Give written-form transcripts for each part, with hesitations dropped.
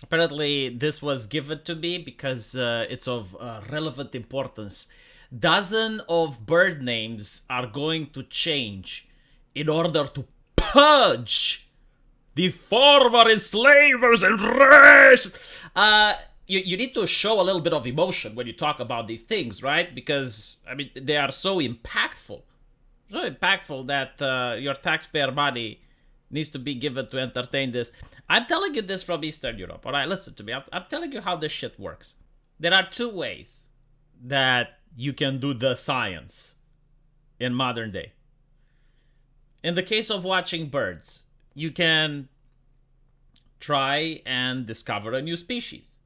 Apparently, this was given to me because it's of relevant importance. Dozen of bird names are going to change in order to purge the former enslavers and race. You need to show a little bit of emotion when you talk about these things, right? Because, I mean, they are so impactful. So impactful that your taxpayer money needs to be given to entertain this. I'm telling you this from Eastern Europe. All right, listen to me. I'm telling you how this shit works. There are two ways that you can do the science in modern day. In the case of watching birds, you can try and discover a new species.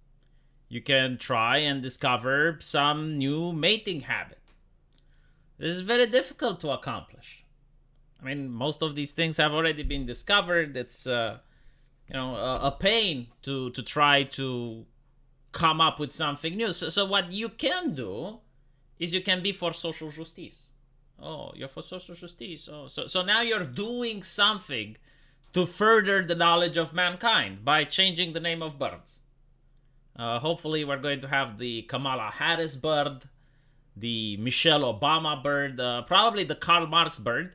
You can try and discover some new mating habit. This is very difficult to accomplish. I mean, most of these things have already been discovered. It's a pain to try to come up with something new. So what you can do is you can be for social justice. Oh, you're for social justice. Oh, so now you're doing something to further the knowledge of mankind by changing the name of birds. Hopefully, we're going to have the Kamala Harris bird, the Michelle Obama bird, probably the Karl Marx bird.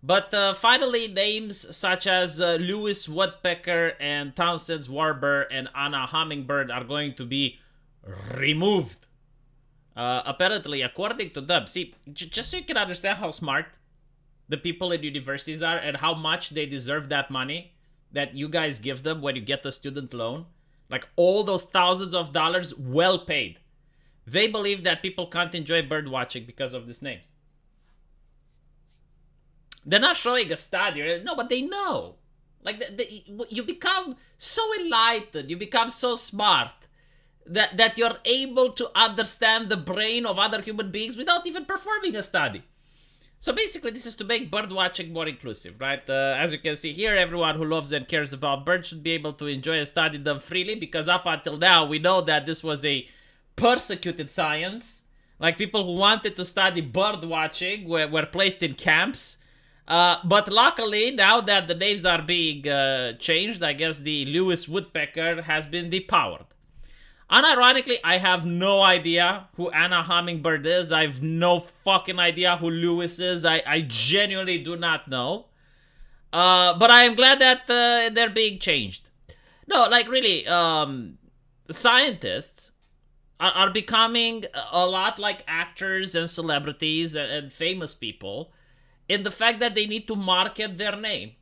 But finally, names such as Lewis Woodpecker and Townsend's Warbird and Anna Hummingbird are going to be removed. Apparently, according to them, see, just so you can understand how smart the people in universities are and how much they deserve that money that you guys give them when you get the student loan, like all those thousands of dollars well paid. They believe that people can't enjoy bird watching because of these names. They're not showing a study. No, but they know. Like, you become so enlightened. You become so smart that you're able to understand the brain of other human beings without even performing a study. So basically, this is to make bird watching more inclusive, right? As you can see here, everyone who loves and cares about birds should be able to enjoy and study them freely, because up until now, we know that this was a persecuted science. Like, people who wanted to study bird watching were placed in camps. But luckily, now that the names are being changed, I guess the Lewis Woodpecker has been depowered. Unironically, I have no idea who Anna Hummingbird is. I have no fucking idea who Lewis is. I genuinely do not know. But I am glad that they're being changed. No, like, really, scientists are becoming a lot like actors and celebrities and famous people in the fact that they need to market their name.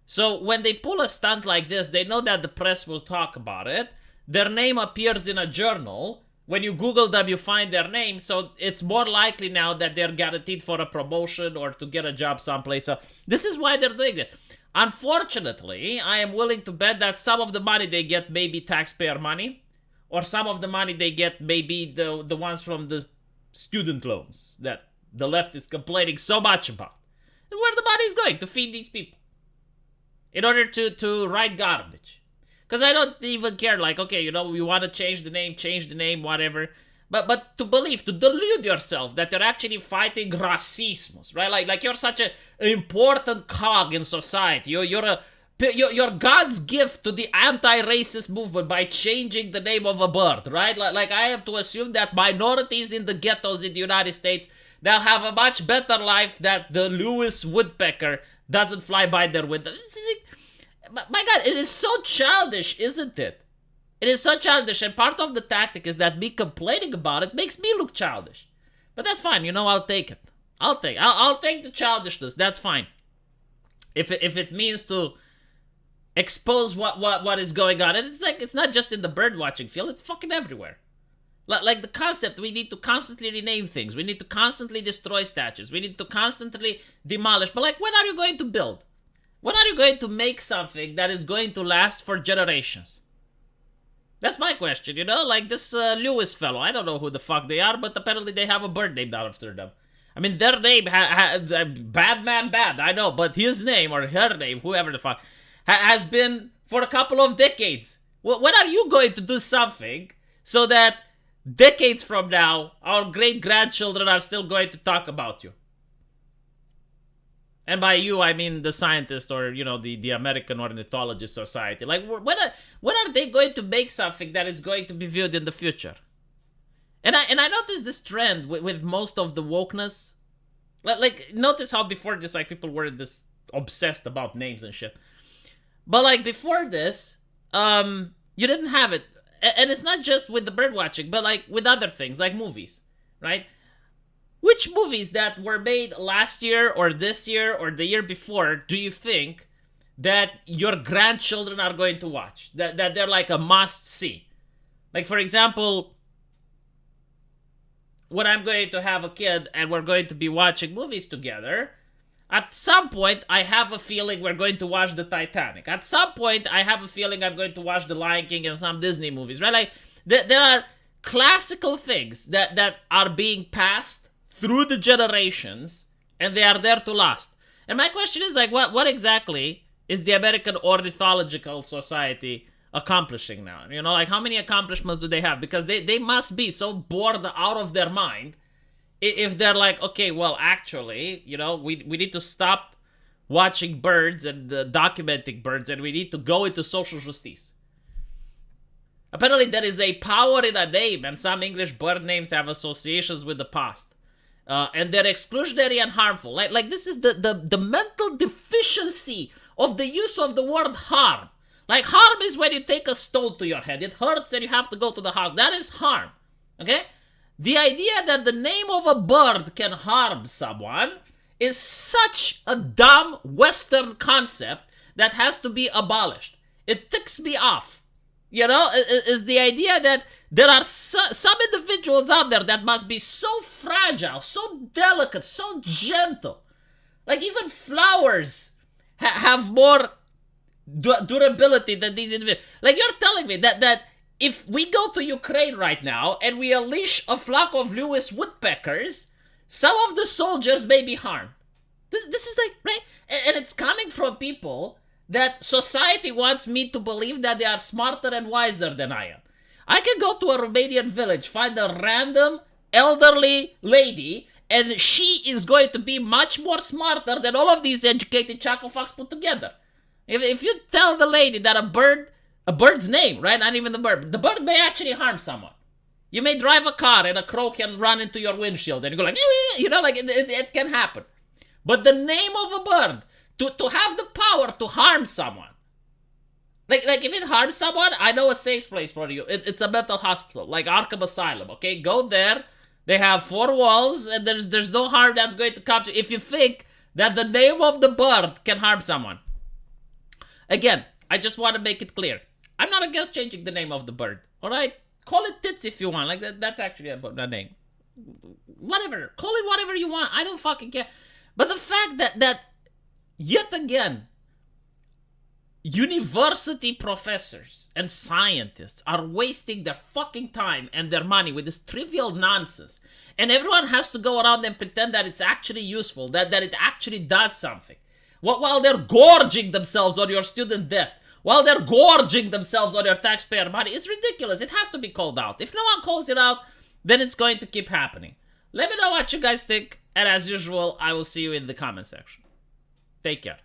So when they pull a stunt like this, they know that the press will talk about it. Their name appears in a journal. When you Google them, you find their name. So it's more likely now that they're guaranteed for a promotion or to get a job someplace. So this is why they're doing it. Unfortunately, I am willing to bet that some of the money they get may be taxpayer money, or some of the money they get may be the ones from the student loans that the left is complaining so much about. And where the money is going to feed these people in order to write garbage. Because I don't even care, like, okay, we want to change the name, whatever. But to believe, to delude yourself that you're actually fighting racismus, right? Like you're such an important cog in society. You're God's gift to the anti-racist movement by changing the name of a bird, right? Like I have to assume that minorities in the ghettos in the United States now have a much better life that the Lewis Woodpecker doesn't fly by their window. My God, it is so childish, isn't it? It is so childish, and part of the tactic is that me complaining about it makes me look childish. But that's fine, I'll take it. I'll take the childishness. That's fine. If it means to expose what is going on, and it's not just in the bird watching field; it's fucking everywhere. Like the concept, we need to constantly rename things. We need to constantly destroy statues. We need to constantly demolish. But like, when are you going to build? When are you going to make something that is going to last for generations? That's my question, Like this Lewis fellow. I don't know who the fuck they are, but apparently they have a bird named after them. I mean, their name, bad man bad, I know, but his name or her name, whoever the fuck, has been for a couple of decades. When are you going to do something so that decades from now, our great-grandchildren are still going to talk about you? And by you, I mean the scientist, or the American Ornithology Society. Like, when are they going to make something that is going to be viewed in the future? And I noticed this trend with most of the wokeness. Like, notice how before this, like, people were this obsessed about names and shit. But like before this, you didn't have it. And it's not just with the bird watching, but like with other things, like movies, right? Which movies that were made last year or this year or the year before do you think that your grandchildren are going to watch? That they're like a must see? Like, for example, when I'm going to have a kid and we're going to be watching movies together, at some point I have a feeling we're going to watch the Titanic. At some point I have a feeling I'm going to watch the Lion King and some Disney movies, right? Like, there are classical things that are being passed through the generations, and they are there to last. And my question is, like, what exactly is the American Ornithological Society accomplishing now? Like, how many accomplishments do they have? Because they must be so bored out of their mind if they're like, okay, well, actually, we need to stop watching birds and documenting birds, and we need to go into social justice. Apparently there is a power in a name, and some English bird names have associations with the past. And they're exclusionary and harmful. Like this is the mental deficiency of the use of the word harm. Like, harm is when you take a stone to your head. It hurts and you have to go to the hospital. That is harm. Okay? The idea that the name of a bird can harm someone is such a dumb Western concept that has to be abolished. It ticks me off. Is the idea that there are some individuals out there that must be so fragile, so delicate, so gentle. Like, even flowers have more durability than these individuals. Like, you're telling me that if we go to Ukraine right now and we unleash a flock of Lewis woodpeckers, some of the soldiers may be harmed. This is like, right? And it's coming from people that society wants me to believe that they are smarter and wiser than I am. I can go to a Romanian village, find a random elderly lady, and she is going to be much more smarter than all of these educated chucklefucks put together. If you tell the lady that a bird's name, right? Not even the bird may actually harm someone. You may drive a car and a crow can run into your windshield and you go like, like it can happen. But the name of a bird, to have the power to harm someone, like if it harms someone, I know a safe place for you. It's a mental hospital, like Arkham Asylum, okay? Go there. They have 4 walls, and there's no harm that's going to come to you if you think that the name of the bird can harm someone. Again, I just want to make it clear. I'm not against changing the name of the bird, all right? Call it Tits if you want. Like, that's actually a name. Whatever. Call it whatever you want. I don't fucking care. But the fact that yet again, university professors and scientists are wasting their fucking time and their money with this trivial nonsense, and everyone has to go around and pretend that it's actually useful, that it actually does something, while they're gorging themselves on your student debt, while they're gorging themselves on your taxpayer money. It's ridiculous. It has to be called out. If no one calls it out, then it's going to keep happening. Let me know what you guys think, and as usual, I will see you in the comment section. Take care.